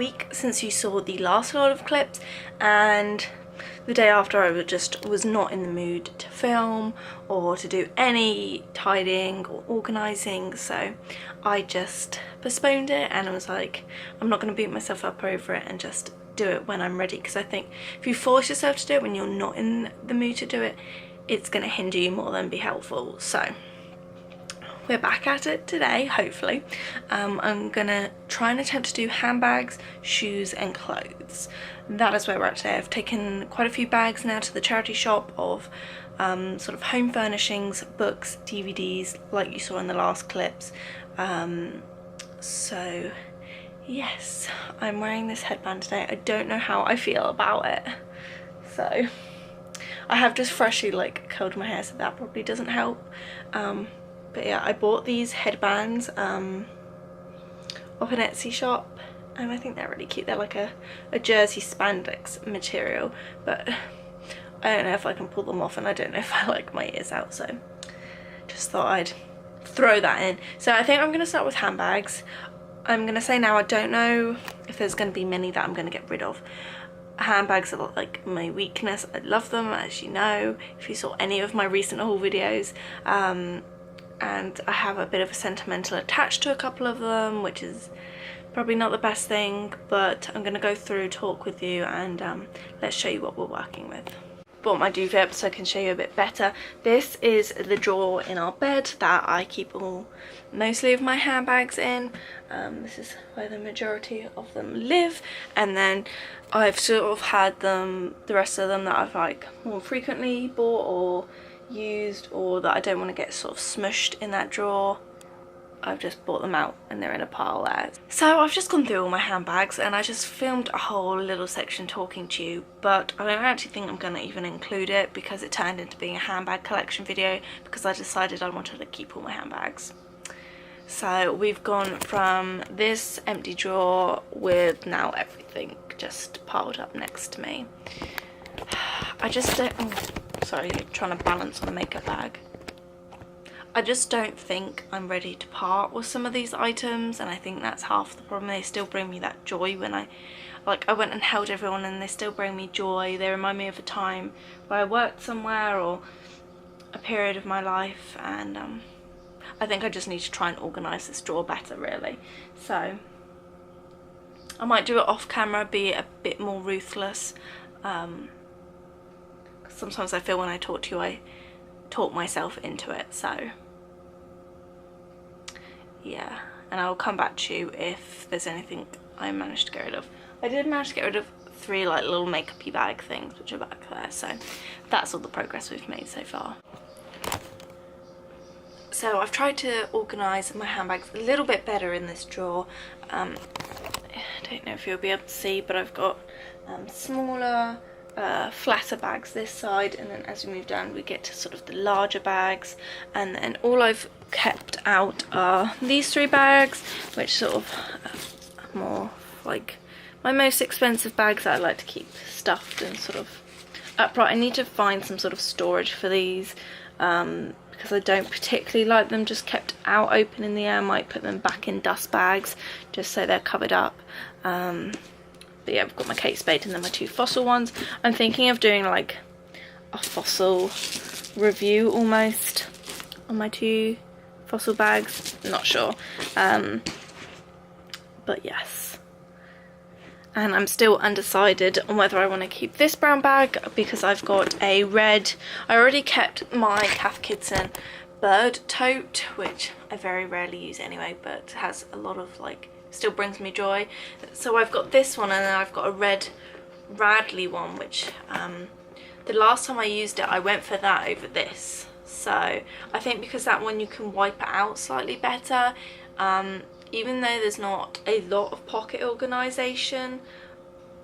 week since you saw the last lot of clips, and the day after I was not in the mood to film or to do any tidying or organising, so I just postponed it and I was like, I'm not going to beat myself up over it and just do it when I'm ready, because I think if you force yourself to do it when you're not in the mood to do it, it's going to hinder you more than be helpful. So we're back at it today, hopefully. I'm gonna try and attempt to do handbags, shoes and clothes. That is where we're at today. I've taken quite a few bags now to the charity shop of sort of home furnishings, books, DVDs, like you saw in the last clips. So yes, I'm wearing this headband today. I don't know how I feel about it. So I have just freshly like curled my hair, so that probably doesn't help. But yeah, I bought these headbands off an Etsy shop, and I think they're really cute. They're like a jersey spandex material, but I don't know if I can pull them off, and I don't know if I like my ears out, so just thought I'd throw that in. So I think I'm going to start with handbags. I'm going to say now, I don't know if there's going to be many that I'm going to get rid of. Handbags are like my weakness. I love them, as you know, if you saw any of my recent haul videos. And I have a bit of a sentimental attached to a couple of them, which is probably not the best thing, but I'm going to go through, talk with you, and let's show you what we're working with. Bought my duvet so I can show you a bit better. This is the drawer in our bed that I keep mostly of my handbags in. This is where the majority of them live, and then I've sort of had the rest of them that I've like more frequently bought or used, or that I don't want to get sort of smushed in that drawer. I've just bought them out and they're in a pile there. So I've just gone through all my handbags and I just filmed a whole little section talking to you, but I don't actually think I'm going to even include it because it turned into being a handbag collection video because I decided I wanted to keep all my handbags. So we've gone from this empty drawer with now everything just piled up next to me. I just don't... Sorry, trying to balance on a makeup bag. I just don't think I'm ready to part with some of these items, and I think that's half the problem. They still bring me that joy when I went and held everyone, and they still bring me joy. They remind me of a time where I worked somewhere or a period of my life, and I think I just need to try and organise this drawer better, really. So I might do it off camera, be a bit more ruthless. Sometimes I feel when I talk to you I talk myself into it, so yeah, and I'll come back to you if there's anything I managed to get rid of. I did manage to get rid of 3 like little makeup-y bag things which are back there, so that's all the progress we've made so far. So I've tried to organise my handbags a little bit better in this drawer. I don't know if you'll be able to see, but I've got smaller flatter bags this side, and then as we move down we get to sort of the larger bags, and then all I've kept out are these 3 bags, which sort of are more like my most expensive bags that I like to keep stuffed and sort of upright. I need to find some sort of storage for these because I don't particularly like them just kept out open in the air. I might put them back in dust bags just so they're covered up. But yeah, I've got my Kate Spade and then my 2 fossil ones. I'm thinking of doing like a fossil review almost on my 2 fossil bags. Not sure. But yes. And I'm still undecided on whether I want to keep this brown bag because I've got a red... I already kept my Cath Kidston bird tote, which I very rarely use anyway, but has a lot of like... still brings me joy. So I've got this one, and then I've got a red Radley one, which the last time I used it I went for that over this. So I think because that one you can wipe it out slightly better, even though there's not a lot of pocket organisation.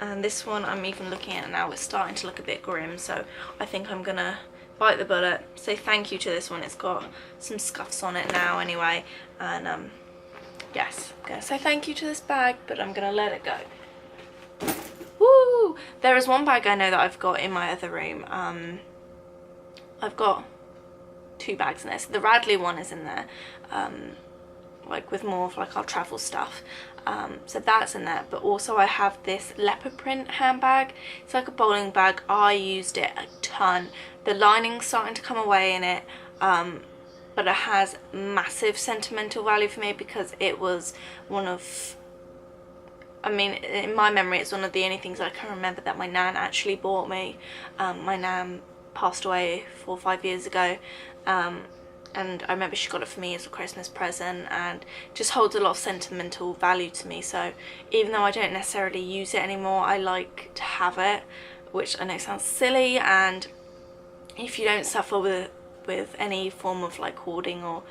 And this one I'm even looking at now, it's starting to look a bit grim, so I think I'm gonna bite the bullet, say thank you to this one. It's got some scuffs on it now anyway, and yes, I'm gonna say thank you to this bag, but I'm gonna let it go. Woo! There is one bag I know that I've got in my other room. I've got 2 bags in there. So the Radley one is in there, like with more of like our travel stuff. So that's in there. But also I have this leopard print handbag. It's like a bowling bag. I used it a ton. The lining's starting to come away in it, but it has massive sentimental value for me because it was one of, I mean, in my memory, it's one of the only things I can remember that my nan actually bought me. My nan passed away 4 or 5 years ago, and I remember she got it for me as a Christmas present, and just holds a lot of sentimental value to me. So even though I don't necessarily use it anymore, I like to have it, which I know sounds silly, and if you don't suffer with any form of like hoarding or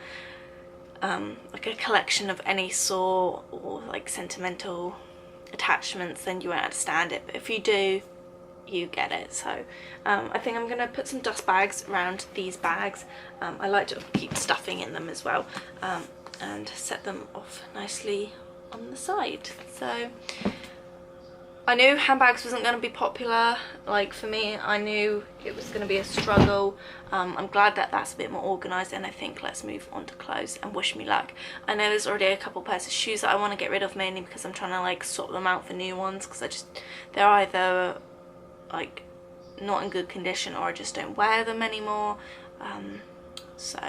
like a collection of any sort, or like sentimental attachments, then you won't understand it. But if you do, you get it. So I think I'm gonna put some dust bags around these bags. I like to keep stuffing in them as well, and set them off nicely on the side. So I knew handbags wasn't going to be popular, like for me. I knew it was going to be a struggle. I'm glad that that's a bit more organised, and I think let's move on to clothes and wish me luck. I know there's already a couple pairs of shoes that I want to get rid of, mainly because I'm trying to like swap them out for new ones, because they're either like not in good condition or I just don't wear them anymore. So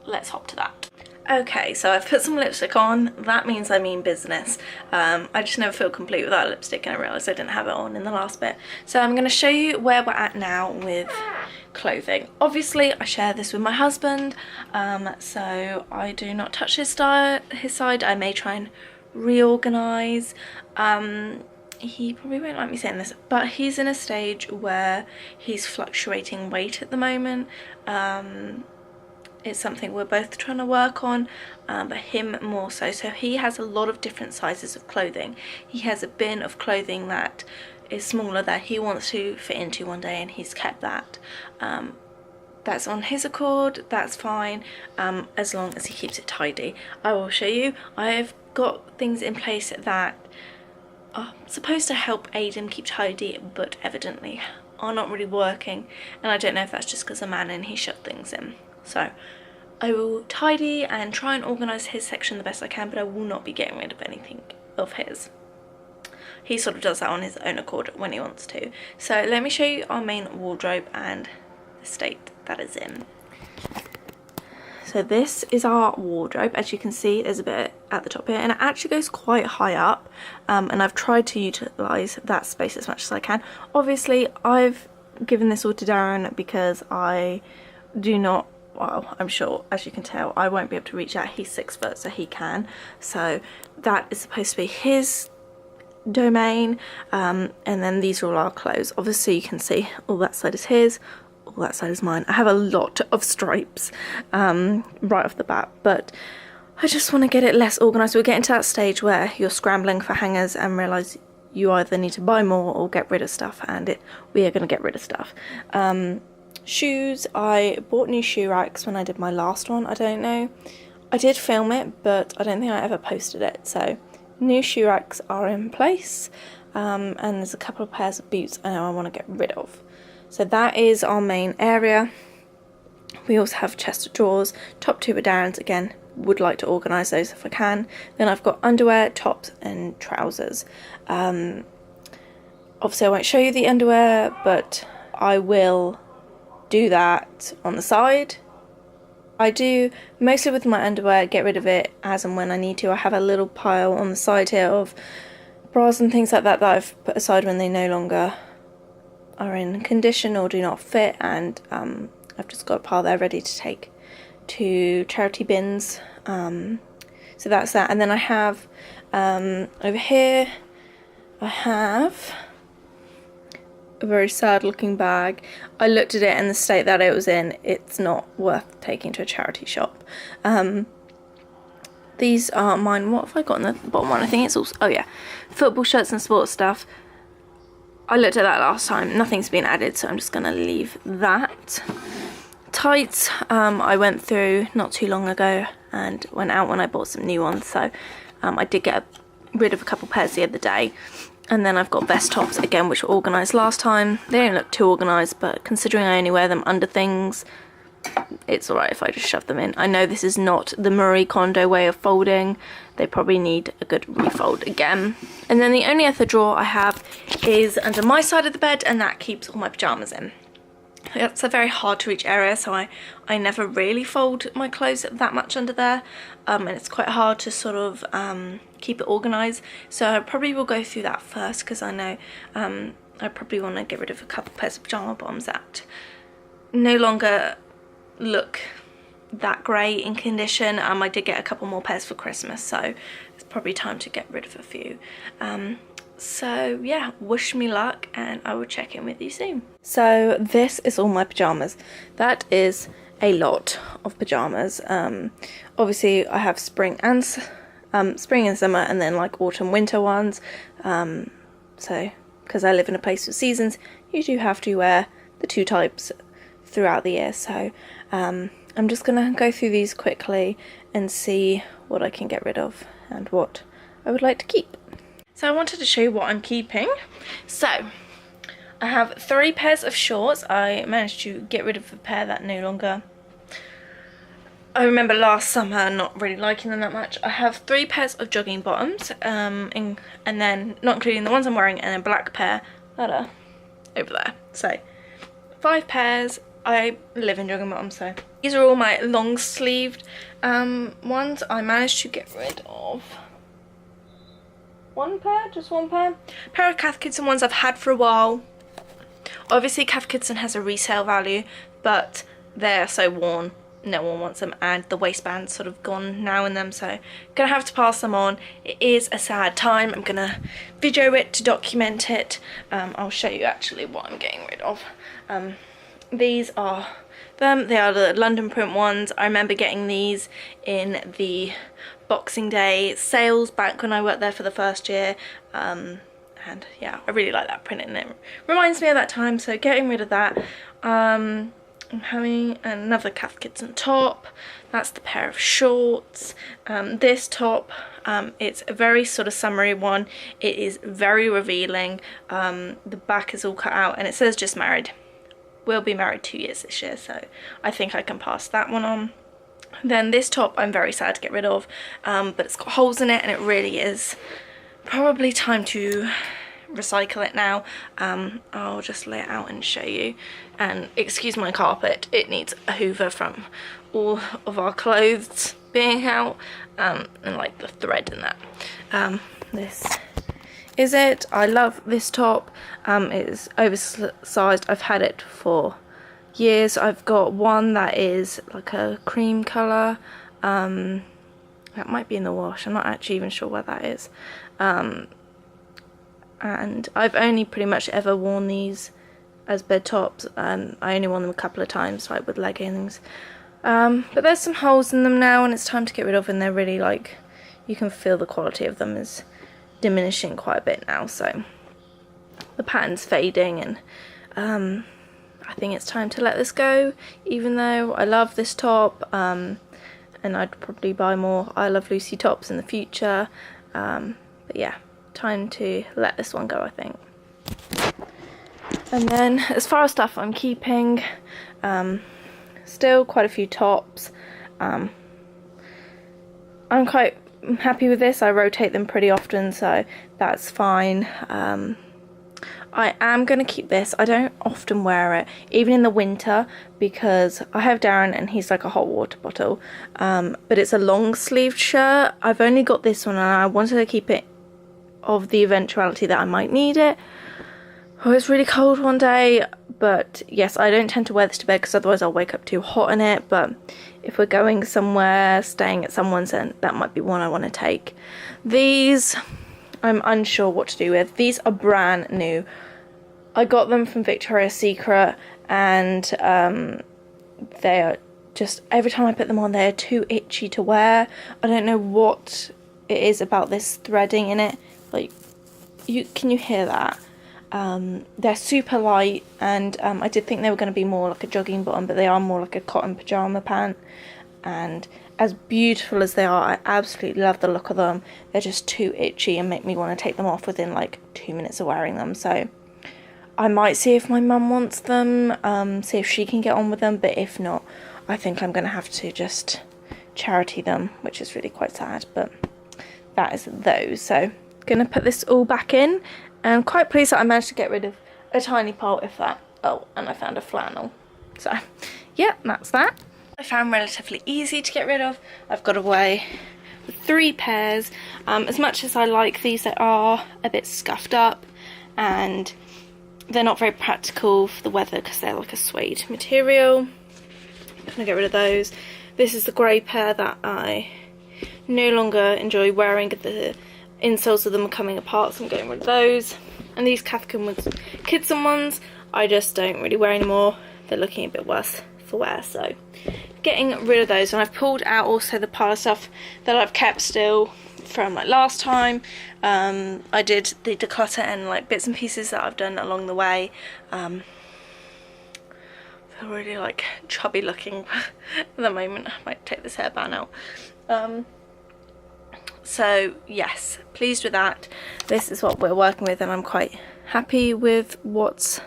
let's hop to that. Okay, so I've put some lipstick on. That means I mean business. I just never feel complete without lipstick, and I realised I didn't have it on in the last bit. So I'm going to show you where we're at now with clothing. Obviously, I share this with my husband, so I do not touch his side. I may try and reorganise. He probably won't like me saying this, but he's in a stage where he's fluctuating weight at the moment. It's something we're both trying to work on, but him more so. So he has a lot of different sizes of clothing. He has a bin of clothing that is smaller that he wants to fit into one day, and he's kept that. That's on his accord, that's fine, as long as he keeps it tidy. I will show you. I've got things in place that are supposed to help aid him keep tidy, but evidently are not really working, and I don't know if that's just because I'm a man and he shut things in. So I will tidy and try and organise his section the best I can, but I will not be getting rid of anything of his. He sort of does that on his own accord when he wants to. So let me show you our main wardrobe and the state that is in. So this is our wardrobe. As you can see, there's a bit at the top here, and it actually goes quite high up, and I've tried to utilise that space as much as I can. Obviously, I've given this all to Darren because I do not, well, I'm sure, as you can tell, I won't be able to reach out. He's 6 foot, so he can. So that is supposed to be his domain, and then these are all our clothes. Obviously, you can see all that side is his, all that side is mine. I have a lot of stripes right off the bat, but I just want to get it less organised. We're getting to that stage where you're scrambling for hangers and realise you either need to buy more or get rid of stuff, and we are going to get rid of stuff. Shoes, I bought new shoe racks when I did my last one. I don't know, I did film it, but I don't think I ever posted it. So new shoe racks are in place, and there's a couple of pairs of boots I know I want to get rid of. So that is our main area. We also have chest of drawers. Top 2 are Darren's, again, would like to organise those if I can. Then I've got underwear, tops and trousers. Obviously I won't show you the underwear, but I will do that on the side. I do mostly with my underwear get rid of it as and when I need to. I have a little pile on the side here of bras and things like that that I've put aside when they no longer are in condition or do not fit, and I've just got a pile there ready to take to charity bins. So that's that. And then I have over here I have a very sad looking bag. I looked at it and the state that it was in, it's not worth taking to a charity shop. These are mine. What have I got in the bottom one? I think it's also, oh yeah, football shirts and sports stuff. I looked at that last time, nothing's been added, so I'm just gonna leave that. Tights, I went through not too long ago and went out when I bought some new ones, so I did get rid of a couple pairs the other day. And then I've got vest tops again, which were organised last time. They don't look too organised, but considering I only wear them under things, it's alright if I just shove them in. I know this is not the Marie Kondo way of folding. They probably need a good refold again. And then the only other drawer I have is under my side of the bed, and that keeps all my pyjamas in. It's a very hard to reach area, so I never really fold my clothes that much under there, and it's quite hard to sort of keep it organised. So I probably will go through that first, because I know I probably want to get rid of a couple pairs of pyjama bottoms that no longer look that great in condition. I did get a couple more pairs for Christmas, so it's probably time to get rid of a few. So yeah, wish me luck, and I will check in with you soon. So this is all my pyjamas. That is a lot of pyjamas. Obviously I have spring and summer, and then like autumn winter ones. So because I live in a place with seasons, you do have to wear the 2 types throughout the year. So I'm just gonna go through these quickly and see what I can get rid of and what I would like to keep. So I wanted to show you what I'm keeping. So I have 3 pairs of shorts. I managed to get rid of a pair that no longer, I remember last summer not really liking them that much. I have 3 pairs of jogging bottoms, and then not including the ones I'm wearing, and a black pair that are over there. So 5 pairs. I live in jogging bottoms, so these are all my long sleeved ones. I managed to get rid of 1 pair, just 1 pair. A pair of Cath Kidston ones I've had for a while. Obviously Cath Kidston has a resale value, but they're so worn, no one wants them, and the waistband's sort of gone now in them, so gonna have to pass them on. It is a sad time. I'm gonna video it to document it. I'll show you actually what I'm getting rid of. These are them. They are the London print ones. I remember getting these in the Boxing Day sales back when I worked there for the first year, and yeah, I really like that print, and it reminds me of that time, so getting rid of that. I'm having another Cath Kidston top. That's the pair of shorts. This top, it's a very sort of summery one. It is very revealing. The back is all cut out, and it says just married. We'll be married 2 years this year, so I think I can pass that one on. Then this top I'm very sad to get rid of, but it's got holes in it, and it really is probably time to recycle it now. I'll just lay it out and show you, and excuse my carpet, it needs a hoover from all of our clothes being out, and like the thread and that. This is it. I love this top. It is oversized. I've had it for years. I've got one that is like a cream colour. That might be in the wash. I'm not actually even sure where that is. And I've only pretty much ever worn these as bed tops. I only worn them a couple of times, like with leggings. But there's some holes in them now, and it's time to get rid of, and they're really like, you can feel the quality of them is diminishing quite a bit now, so the pattern's fading, and I think it's time to let this go, even though I love this top, and I'd probably buy more I Love Lucy tops in the future, but yeah, time to let this one go, I think. And then as far as stuff I'm keeping, still quite a few tops. I'm quite happy with this. I rotate them pretty often, so that's fine. I am going to keep this. I don't often wear it, even in the winter, because I have Darren and he's like a hot water bottle, but it's a long sleeved shirt. I've only got this one, and I wanted to keep it of the eventuality that I might need it. Oh, it's really cold one day, but yes, I don't tend to wear this to bed because otherwise I'll wake up too hot in it, but if we're going somewhere, staying at someone's, then that might be one I want to take. These, I'm unsure what to do with. These are brand new. I got them from Victoria's Secret, and they are just, every time I put them on, they're too itchy to wear. I don't know what it is about this threading in it. Like, can you hear that? They're super light, and I did think they were going to be more like a jogging bottom, but they are more like a cotton pyjama pant, and as beautiful as they are, I absolutely love the look of them. They're just too itchy and make me want to take them off within like 2 minutes of wearing them, so I might see if my mum wants them, see if she can get on with them, but if not, I think I'm going to have to just charity them, which is really quite sad, but that is those. So going to put this all back in, and I'm quite pleased that I managed to get rid of a tiny pile if that. Oh, and I found a flannel. So yeah, that's that. I found relatively easy to get rid of. I've got away with 3 pairs. As much as I like these, they are a bit scuffed up and they're not very practical for the weather because they're like a suede material. I'm gonna get rid of those. This is the grey pair that I no longer enjoy wearing. The insoles of them are coming apart, so I'm getting rid of those. And these Kidson ones, I just don't really wear anymore. They're looking a bit worse for wear, so getting rid of those. And I've pulled out also the pile of stuff that I've kept still from like last time. I did the declutter and like bits and pieces that I've done along the way. They're really like chubby looking at the moment. I might take this hairband out. So yes, pleased with that. This is what we're working with, and I'm quite happy with what's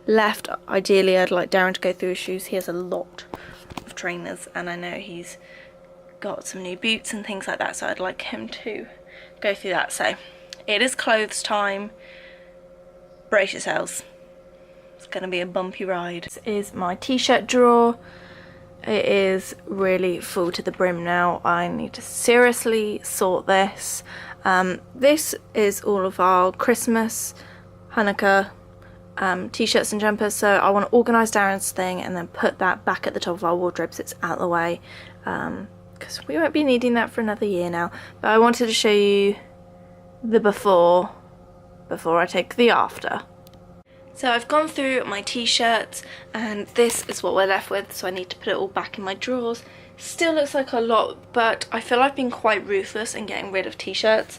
left. Ideally I'd like Darren to go through his shoes. He has a lot of trainers and I know he's got some new boots and things like that, so I'd like him to go through that. So it is clothes time. Brace yourselves, it's gonna be a bumpy ride. This is my t-shirt drawer. It is really full to the brim now. I need to seriously sort this. This is all of our Christmas, Hanukkah t-shirts and jumpers, so I want to organise Darren's thing and then put that back at the top of our wardrobe so it's out of the way, because we won't be needing that for another year now. But I wanted to show you the before I take the after. So I've gone through my t-shirts and this is what we're left with, so I need to put it all back in my drawers. Still looks like a lot, but I feel I've been quite ruthless in getting rid of t-shirts.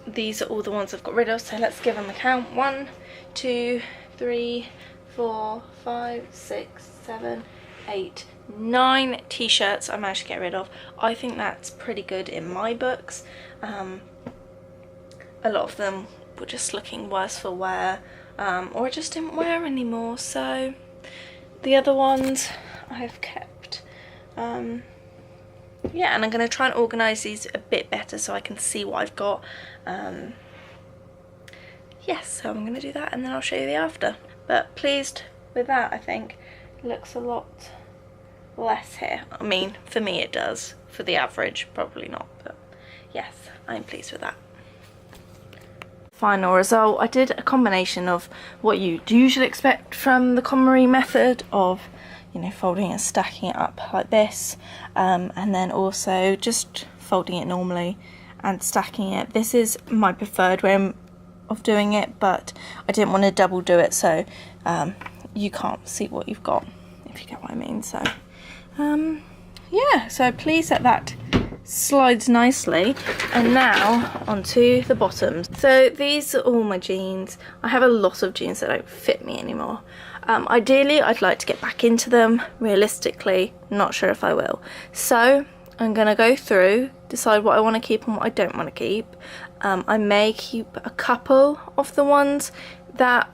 These are all the ones I've got rid of, so let's give them a count. 1, 2, 3, 4, 5, 6, 7, 8, 9 t-shirts I managed to get rid of. I think that's pretty good in my books. A lot of them were just looking worse for wear, or I just didn't wear anymore, so the other ones I've kept. Yeah, and I'm going to try and organise these a bit better so I can see what I've got. Yes, so I'm going to do that and then I'll show you the after. But pleased with that, I think. It looks a lot less here. I mean, for me it does. For the average, probably not. But yes, I'm pleased with that. Final result, I did a combination of what you'd usually expect from the KonMari method of, you know, folding and stacking it up like this, and then also just folding it normally and stacking it. This is my preferred way of doing it, but I didn't want to double do it, so you can't see what you've got, if you get what I mean. So yeah, so pleased that slides nicely. And now onto the bottoms. So these are all my jeans. I have a lot of jeans that don't fit me anymore. Ideally I'd like to get back into them. Realistically, not sure if I will. So I'm gonna go through, decide what I want to keep and what I don't want to keep. I may keep a couple of the ones that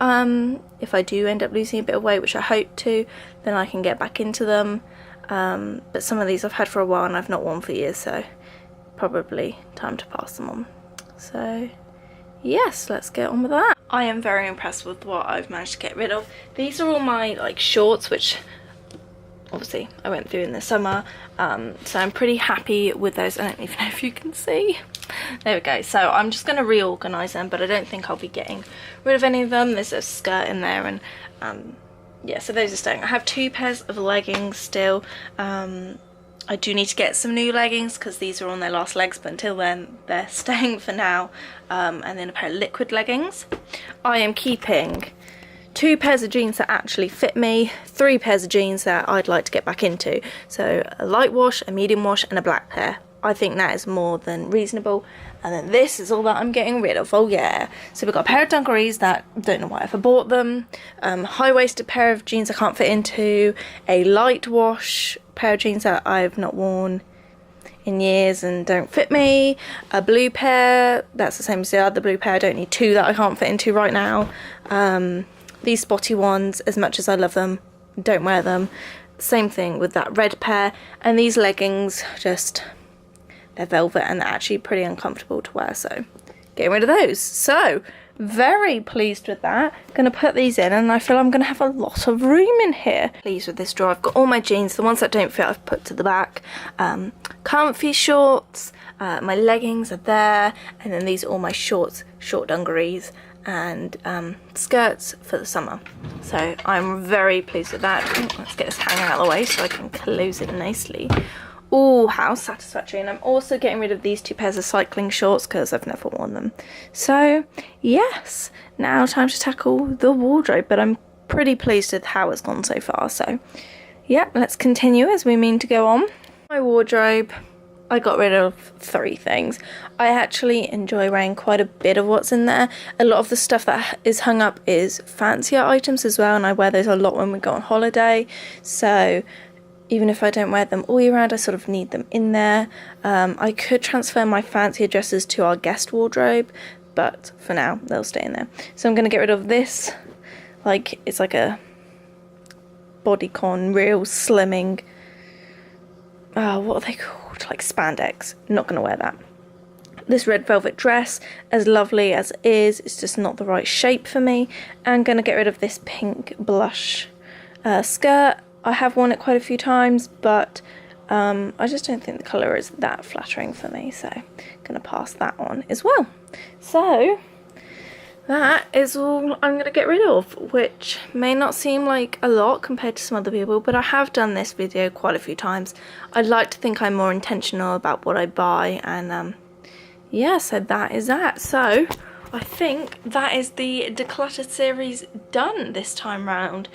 if I do end up losing a bit of weight, which I hope to, then I can get back into them. But some of these I've had for a while and I've not worn for years, so probably time to pass them on. So yes, let's get on with that. I am very impressed with what I've managed to get rid of. These are all my like shorts, which obviously I went through in the summer, so I'm pretty happy with those. I don't even know if you can see. There we go. So I'm just going to reorganise them, but I don't think I'll be getting rid of any of them. There's a skirt in there, and yeah, so those are staying. I have 2 pairs of leggings still. I do need to get some new leggings because these are on their last legs, but until then they're staying for now. And then a pair of liquid leggings. I am keeping 2 pairs of jeans that actually fit me, 3 pairs of jeans that I'd like to get back into. So a light wash, a medium wash and a black pair. I think that is more than reasonable. And then this is all that I'm getting rid of. Oh yeah. So we've got a pair of dungarees that don't know why I ever bought them. High-waisted pair of jeans I can't fit into. A light wash pair of jeans that I've not worn in years and don't fit me. A blue pair, that's the same as the other blue pair. I don't need 2 that I can't fit into right now. These spotty ones, as much as I love them, don't wear them. same thing with that red pair, and these leggings, just, they're velvet and they're actually pretty uncomfortable to wear, so getting rid of those. So very pleased with that. Gonna put these in, and I feel I'm gonna have a lot of room in here. Pleased with this drawer. I've got all my jeans, the ones that don't fit I've put to the back, comfy shorts, my leggings are there, and then these are all my short dungarees and skirts for the summer. So I'm very pleased with that. Let's get this hanging out of the way so I can close it nicely. Oh, how satisfactory. And I'm also getting rid of these 2 pairs of cycling shorts because I've never worn them. So yes, now time to tackle the wardrobe, but I'm pretty pleased with how it's gone so far. So yeah, let's continue as we mean to go on. My wardrobe, I got rid of 3 things. I actually enjoy wearing quite a bit of what's in there. A lot of the stuff that is hung up is fancier items as well, and I wear those a lot when we go on holiday. So even if I don't wear them all year round, I sort of need them in there. I could transfer my fancier dresses to our guest wardrobe, but for now they'll stay in there. So I'm going to get rid of this, like, it's like a bodycon, real slimming, what are they called, like spandex. Not going to wear that. This red velvet dress, as lovely as it is, it's just not the right shape for me. I'm going to get rid of this pink blush skirt. I have worn it quite a few times, but I just don't think the colour is that flattering for me, so I'm going to pass that on as well. So that is all I'm going to get rid of, which may not seem like a lot compared to some other people, but I have done this video quite a few times. I'd like to think I'm more intentional about what I buy, and yeah, so that is that. So I think that is the Declutter series done this time round.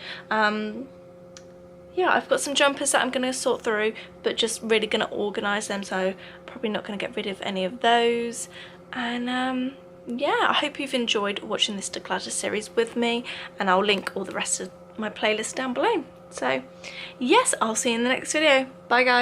Yeah, I've got some jumpers that I'm going to sort through, but just really going to organise them, so probably not going to get rid of any of those. And yeah, I hope you've enjoyed watching this Declutter series with me, and I'll link all the rest of my playlist down below. So yes, I'll see you in the next video. Bye guys.